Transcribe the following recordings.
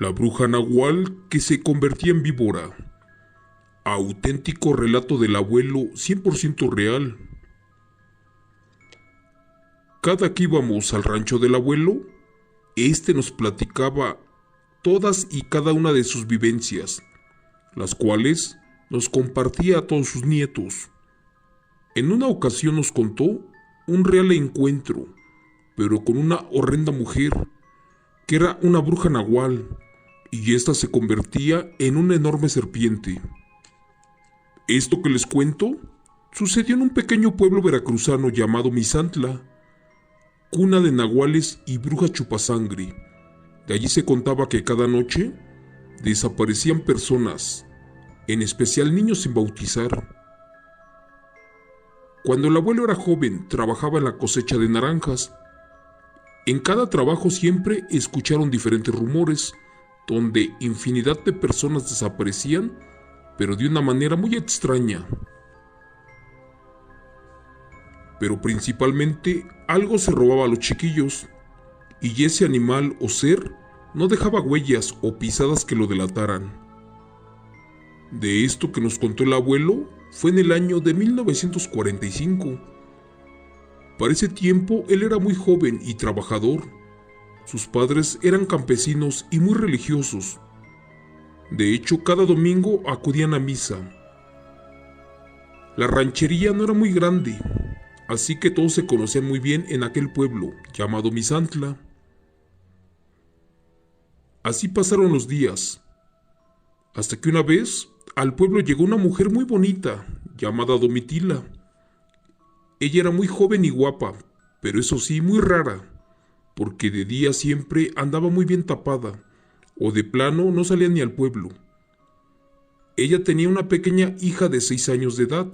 La bruja nahual que se convertía en víbora. Auténtico relato del abuelo, 100% real. Cada que íbamos al rancho del abuelo, este nos platicaba todas y cada una de sus vivencias, las cuales nos compartía a todos sus nietos. En una ocasión nos contó un real encuentro, pero con una horrenda mujer, que era una bruja nahual, y ésta se convertía en una enorme serpiente. Esto que les cuento sucedió en un pequeño pueblo veracruzano llamado Misantla, cuna de nahuales y bruja chupasangre. De allí se contaba que cada noche desaparecían personas, en especial niños sin bautizar. Cuando el abuelo era joven, trabajaba en la cosecha de naranjas. En cada trabajo siempre escucharon diferentes rumores, donde infinidad de personas desaparecían, pero de una manera muy extraña. Pero principalmente algo se robaba a los chiquillos, y ese animal o ser no dejaba huellas o pisadas que lo delataran. De esto que nos contó el abuelo fue en el año de 1945. Para ese tiempo él era muy joven y trabajador. Sus padres eran campesinos y muy religiosos. De hecho, cada domingo acudían a misa. La ranchería no era muy grande, así que todos se conocían muy bien en aquel pueblo llamado Misantla. Así pasaron los días, hasta que una vez al pueblo llegó una mujer muy bonita llamada Domitila. Ella era muy joven y guapa, pero eso sí, muy rara, porque de día siempre andaba muy bien tapada, o de plano no salía ni al pueblo. Ella tenía una pequeña hija de 6 años de edad,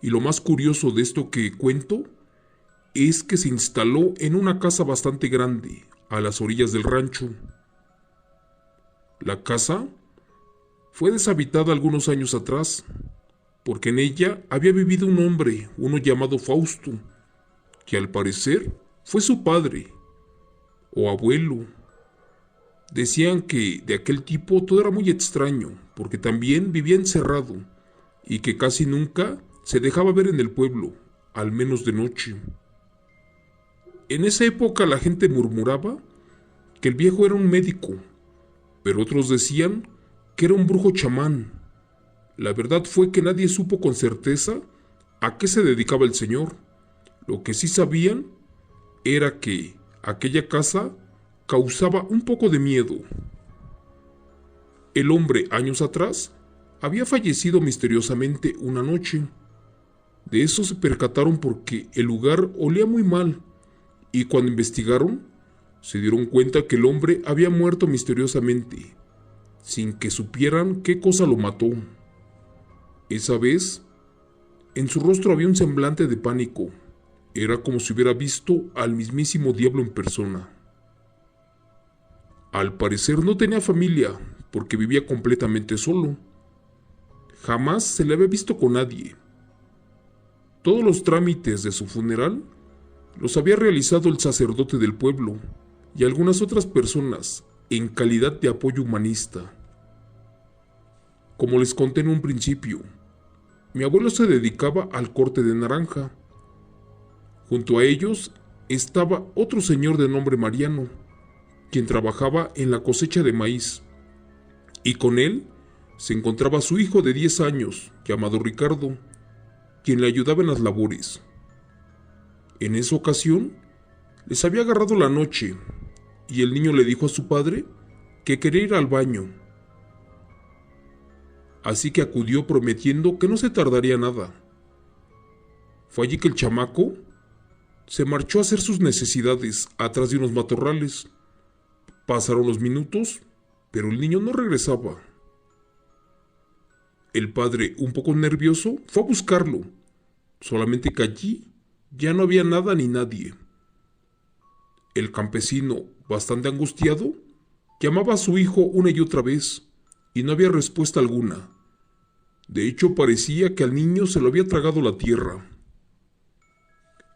y lo más curioso de esto que cuento es que se instaló en una casa bastante grande, a las orillas del rancho. La casa fue deshabitada algunos años atrás, porque en ella había vivido un hombre, uno llamado Fausto, que al parecer fue su padre o abuelo. Decían que de aquel tipo todo era muy extraño, porque también vivía encerrado y que casi nunca se dejaba ver en el pueblo, al menos de noche. En esa época la gente murmuraba que el viejo era un médico, pero otros decían que era un brujo chamán. La verdad fue que nadie supo con certeza a qué se dedicaba el señor. Lo que sí sabían era que aquella casa causaba un poco de miedo. El hombre, años atrás, había fallecido misteriosamente una noche. De eso se percataron porque el lugar olía muy mal, y cuando investigaron, se dieron cuenta que el hombre había muerto misteriosamente, sin que supieran qué cosa lo mató. Esa vez, en su rostro había un semblante de pánico. Era como si hubiera visto al mismísimo diablo en persona. Al parecer no tenía familia, porque vivía completamente solo. Jamás se le había visto con nadie. Todos los trámites de su funeral los había realizado el sacerdote del pueblo y algunas otras personas en calidad de apoyo humanista. Como les conté en un principio, mi abuelo se dedicaba al corte de naranja. Junto a ellos estaba otro señor de nombre Mariano, quien trabajaba en la cosecha de maíz, y con él se encontraba su hijo de 10 años, llamado Ricardo, quien le ayudaba en las labores. En esa ocasión, les había agarrado la noche, y el niño le dijo a su padre que quería ir al baño. Así que acudió prometiendo que no se tardaría nada. Fue allí que el chamaco se marchó a hacer sus necesidades atrás de unos matorrales. Pasaron los minutos, pero el niño no regresaba. El padre, un poco nervioso, fue a buscarlo, solamente que allí ya no había nada ni nadie. El campesino, bastante angustiado, llamaba a su hijo una y otra vez, y no había respuesta alguna. De hecho, parecía que al niño se lo había tragado la tierra.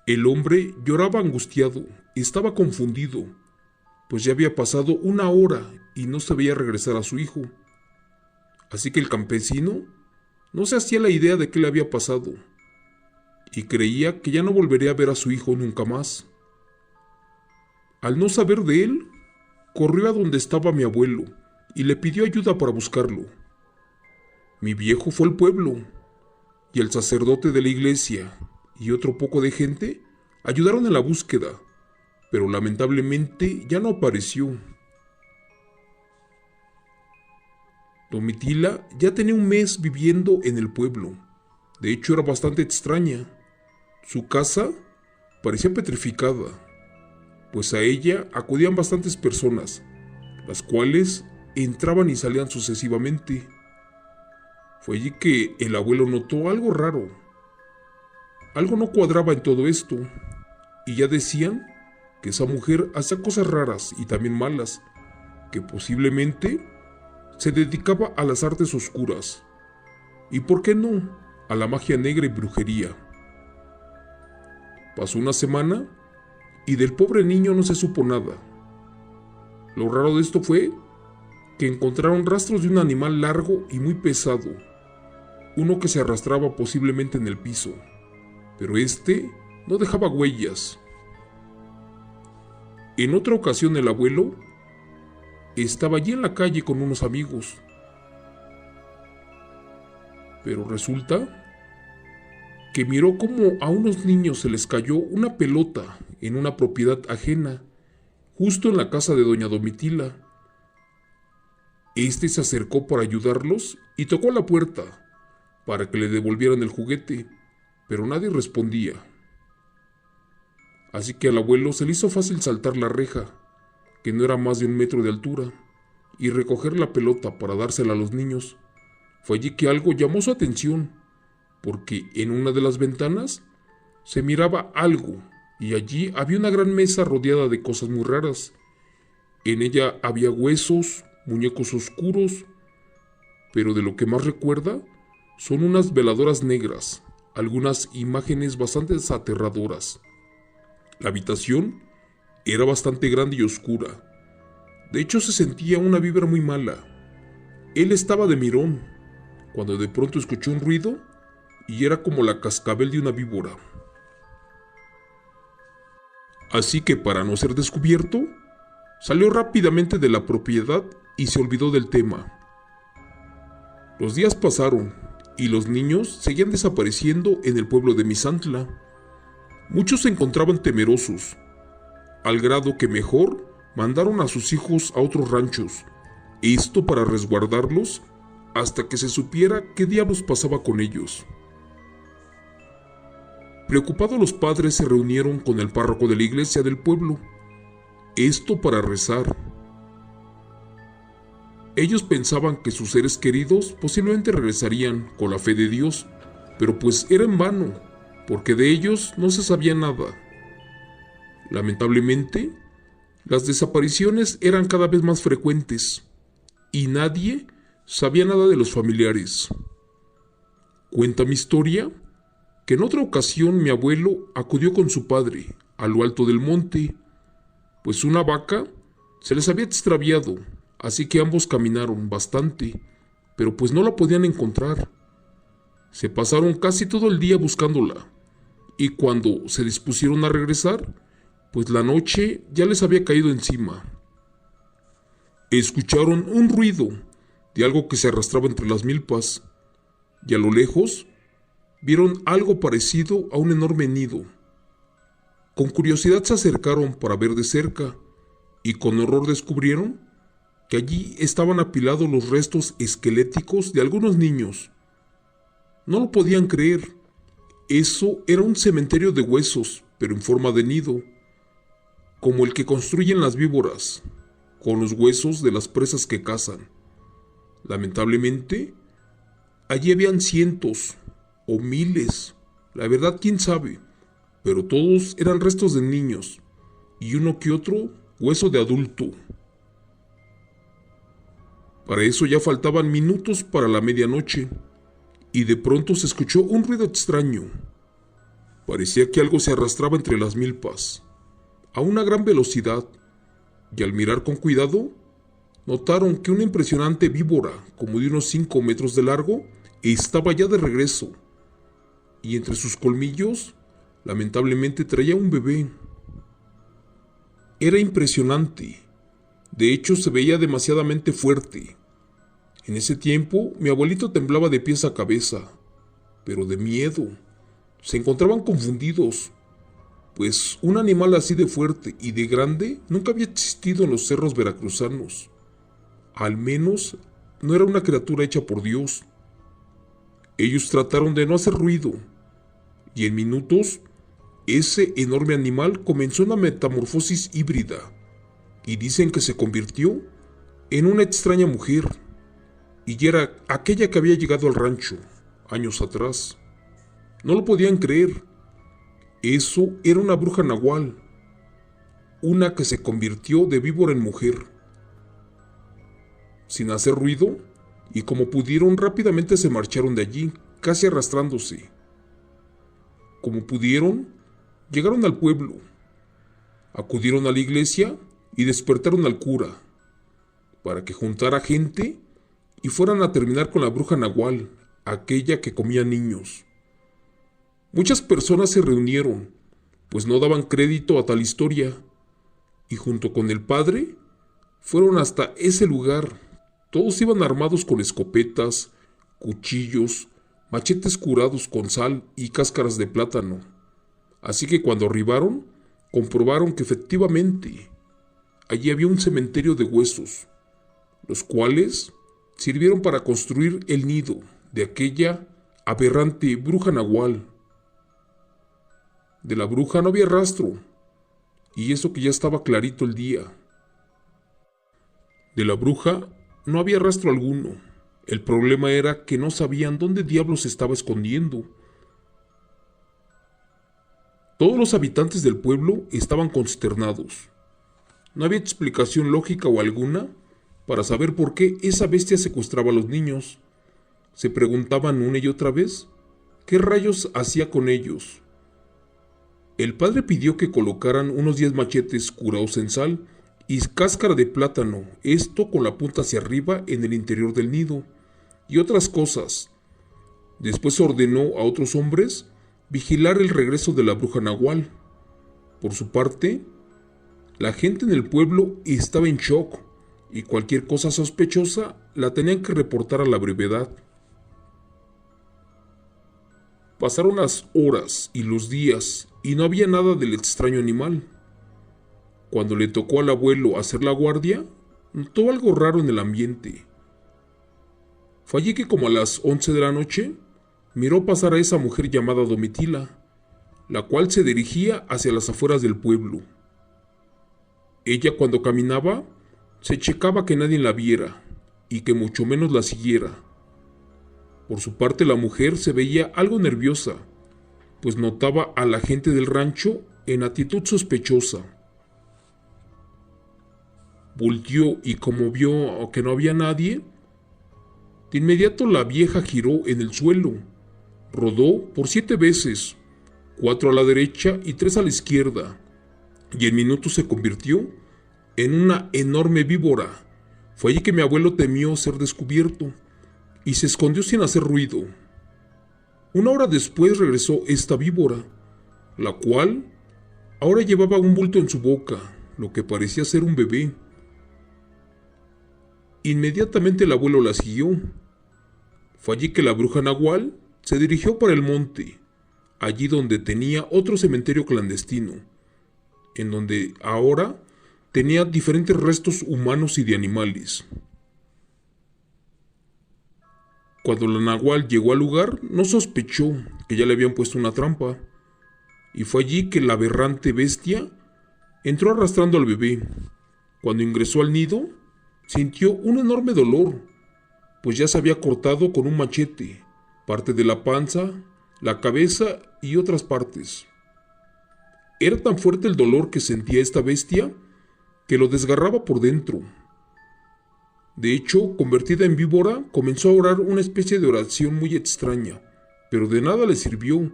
El hombre lloraba angustiado, estaba confundido, pues ya había pasado 1 hora y no se veía regresar a su hijo. Así que el campesino no se hacía la idea de qué le había pasado y creía que ya no volvería a ver a su hijo nunca más. Al no saber de él, corrió a donde estaba mi abuelo y le pidió ayuda para buscarlo. Mi viejo fue al pueblo y el sacerdote de la iglesia y otro poco de gente ayudaron en la búsqueda, pero lamentablemente ya no apareció. Domitila ya tenía un mes viviendo en el pueblo. De hecho, era bastante extraña. Su casa parecía petrificada, pues a ella acudían bastantes personas, las cuales entraban y salían sucesivamente. Fue allí que el abuelo notó algo raro. Algo no cuadraba en todo esto, y ya decían que esa mujer hacía cosas raras y también malas, que posiblemente se dedicaba a las artes oscuras, y por qué no, a la magia negra y brujería. Pasó una semana y del pobre niño no se supo nada. Lo raro de esto fue que encontraron rastros de un animal largo y muy pesado, uno que se arrastraba posiblemente en el piso, pero este no dejaba huellas. En otra ocasión el abuelo estaba allí en la calle con unos amigos, pero resulta que miró como a unos niños se les cayó una pelota en una propiedad ajena, justo en la casa de doña Domitila. Este se acercó para ayudarlos y tocó la puerta para que le devolvieran el juguete, pero nadie respondía. Así que al abuelo se le hizo fácil saltar la reja, que no era más de 1 metro de altura, y recoger la pelota para dársela a los niños. Fue allí que algo llamó su atención, porque en una de las ventanas se miraba algo, y allí había una gran mesa rodeada de cosas muy raras. En ella había huesos, muñecos oscuros, pero de lo que más recuerda son unas veladoras negras, algunas imágenes bastante aterradoras. La habitación era bastante grande y oscura. De hecho, se sentía una vibra muy mala. Él estaba de mirón, cuando de pronto escuchó un ruido y era como la cascabel de una víbora. Así que para no ser descubierto, salió rápidamente de la propiedad y se olvidó del tema. Los días pasaron y los niños seguían desapareciendo en el pueblo de Misantla. Muchos se encontraban temerosos, al grado que mejor mandaron a sus hijos a otros ranchos, esto para resguardarlos hasta que se supiera qué diablos pasaba con ellos. Preocupados, los padres se reunieron con el párroco de la iglesia del pueblo, esto para rezar. Ellos pensaban que sus seres queridos posiblemente regresarían con la fe de Dios, pero pues era en vano, porque de ellos no se sabía nada. Lamentablemente, las desapariciones eran cada vez más frecuentes, y nadie sabía nada de los familiares. Cuenta mi historia que en otra ocasión mi abuelo acudió con su padre a lo alto del monte, pues una vaca se les había extraviado, así que ambos caminaron bastante, pero pues no la podían encontrar. Se pasaron casi todo el día buscándola, y cuando se dispusieron a regresar, pues la noche ya les había caído encima. Escucharon un ruido de algo que se arrastraba entre las milpas, y a lo lejos vieron algo parecido a un enorme nido. Con curiosidad se acercaron para ver de cerca, y con horror descubrieron que allí estaban apilados los restos esqueléticos de algunos niños. No lo podían creer. Eso era un cementerio de huesos, pero en forma de nido, como el que construyen las víboras, con los huesos de las presas que cazan. Lamentablemente, allí habían cientos o miles, la verdad quién sabe, pero todos eran restos de niños, y uno que otro hueso de adulto. Para eso ya faltaban minutos para la medianoche, y de pronto se escuchó un ruido extraño. Parecía que algo se arrastraba entre las milpas, a una gran velocidad, y al mirar con cuidado, notaron que una impresionante víbora, como de unos 5 metros de largo, estaba ya de regreso, y entre sus colmillos, lamentablemente traía un bebé. Era impresionante, de hecho se veía demasiadamente fuerte. En ese tiempo, mi abuelito temblaba de pies a cabeza, pero de miedo. Se encontraban confundidos, pues un animal así de fuerte y de grande nunca había existido en los cerros veracruzanos. Al menos no era una criatura hecha por Dios. Ellos trataron de no hacer ruido, y en minutos, ese enorme animal comenzó una metamorfosis híbrida, y dicen que se convirtió en una extraña mujer, y era aquella que había llegado al rancho, años atrás. No lo podían creer. Eso era una bruja nahual, una que se convirtió de víbora en mujer. Sin hacer ruido, y como pudieron rápidamente se marcharon de allí, casi arrastrándose. Como pudieron, llegaron al pueblo, acudieron a la iglesia y despertaron al cura, para que juntara gente y fueran a terminar con la bruja nahual, aquella que comía niños. Muchas personas se reunieron, pues no daban crédito a tal historia, y junto con el padre, fueron hasta ese lugar. Todos iban armados con escopetas, cuchillos, machetes curados con sal y cáscaras de plátano. Así que cuando arribaron, comprobaron que efectivamente allí había un cementerio de huesos, los cuales sirvieron para construir el nido de aquella aberrante bruja nahual. De la bruja no había rastro, y eso que ya estaba clarito el día. De la bruja no había rastro alguno. El problema era que no sabían dónde diablos se estaba escondiendo. Todos los habitantes del pueblo estaban consternados. No había explicación lógica o alguna para saber por qué esa bestia secuestraba a los niños. Se preguntaban una y otra vez qué rayos hacía con ellos. El padre pidió que colocaran unos 10 machetes curados en sal y cáscara de plátano, esto con la punta hacia arriba en el interior del nido, y otras cosas. Después ordenó a otros hombres vigilar el regreso de la bruja nahual. Por su parte, la gente en el pueblo estaba en shock, y cualquier cosa sospechosa la tenían que reportar a la brevedad. Pasaron las horas y los días, y no había nada del extraño animal. Cuando le tocó al abuelo hacer la guardia, notó algo raro en el ambiente. Fue allí que como a las 11 de la noche, miró pasar a esa mujer llamada Domitila, la cual se dirigía hacia las afueras del pueblo. Ella cuando caminaba, se checaba que nadie la viera, y que mucho menos la siguiera. Por su parte la mujer se veía algo nerviosa, pues notaba a la gente del rancho en actitud sospechosa. Volteó y como vio que no había nadie, de inmediato la vieja giró en el suelo, rodó por 7 veces, 4 a la derecha y 3 a la izquierda, y en minutos se convirtió en una enorme víbora. Fue allí que mi abuelo temió ser descubierto, y se escondió sin hacer ruido. 1 hora después regresó esta víbora, la cual ahora llevaba un bulto en su boca, lo que parecía ser un bebé. Inmediatamente el abuelo la siguió. Fue allí que la bruja nahual se dirigió para el monte, allí donde tenía otro cementerio clandestino, en donde ahora tenía diferentes restos humanos y de animales. Cuando la nahual llegó al lugar, no sospechó que ya le habían puesto una trampa, y fue allí que la aberrante bestia entró arrastrando al bebé. Cuando ingresó al nido, sintió un enorme dolor, pues ya se había cortado con un machete parte de la panza, la cabeza y otras partes. Era tan fuerte el dolor que sentía esta bestia que lo desgarraba por dentro. De hecho, convertida en víbora, comenzó a orar una especie de oración muy extraña, pero de nada le sirvió,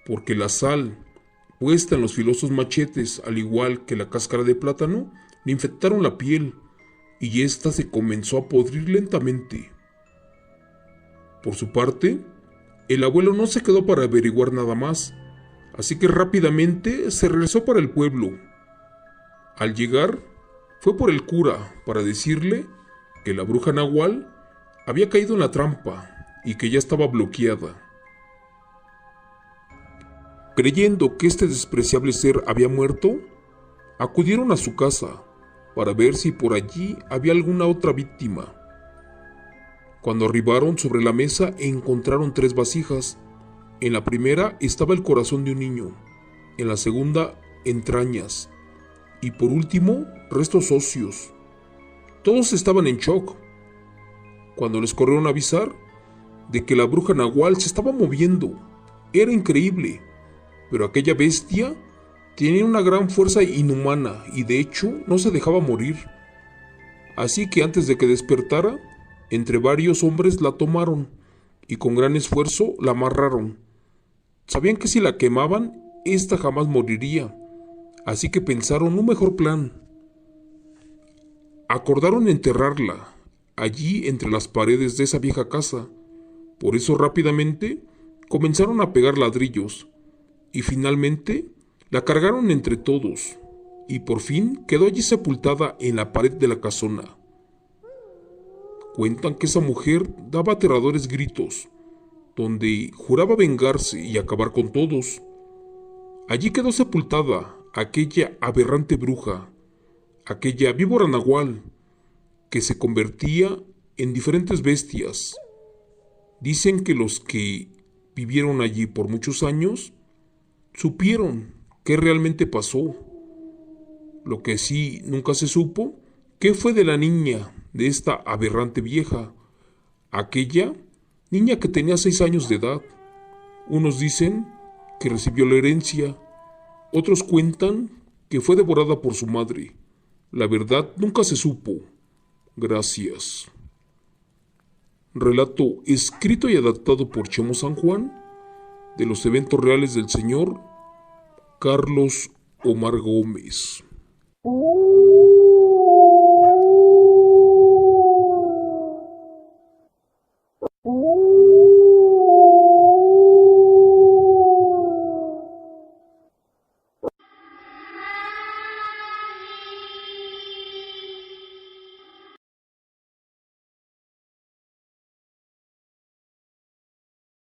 porque la sal, puesta en los filosos machetes, al igual que la cáscara de plátano, le infectaron la piel, y ésta se comenzó a podrir lentamente. Por su parte, el abuelo no se quedó para averiguar nada más, así que rápidamente se regresó para el pueblo. Al llegar, fue por el cura para decirle que la bruja Nahual había caído en la trampa y que ya estaba bloqueada. Creyendo que este despreciable ser había muerto, acudieron a su casa para ver si por allí había alguna otra víctima. Cuando arribaron, sobre la mesa encontraron 3 vasijas. En la primera estaba el corazón de un niño, en la segunda entrañas y por último restos óseos. Todos estaban en shock cuando les corrieron a avisar de que la bruja Nahual se estaba moviendo. Era increíble, pero aquella bestia tenía una gran fuerza inhumana y de hecho no se dejaba morir. Así que antes de que despertara, entre varios hombres la tomaron y con gran esfuerzo la amarraron. Sabían que si la quemaban, ésta jamás moriría, así que pensaron un mejor plan. Acordaron enterrarla allí entre las paredes de esa vieja casa. Por eso rápidamente comenzaron a pegar ladrillos y finalmente la cargaron entre todos y por fin quedó allí sepultada en la pared de la casona. Cuentan que esa mujer daba aterradores gritos, donde juraba vengarse y acabar con todos. Allí quedó sepultada aquella aberrante bruja, aquella víbora Nahual, que se convertía en diferentes bestias. Dicen que los que vivieron allí por muchos años supieron qué realmente pasó. Lo que sí nunca se supo, qué fue de la niña, de esta aberrante vieja, aquella niña que tenía 6 años de edad. Unos dicen que recibió la herencia, otros cuentan que fue devorada por su madre. La verdad nunca se supo. Gracias. Relato escrito y adaptado por Chemo San Juan, de los eventos reales del señor Carlos Omar Gómez.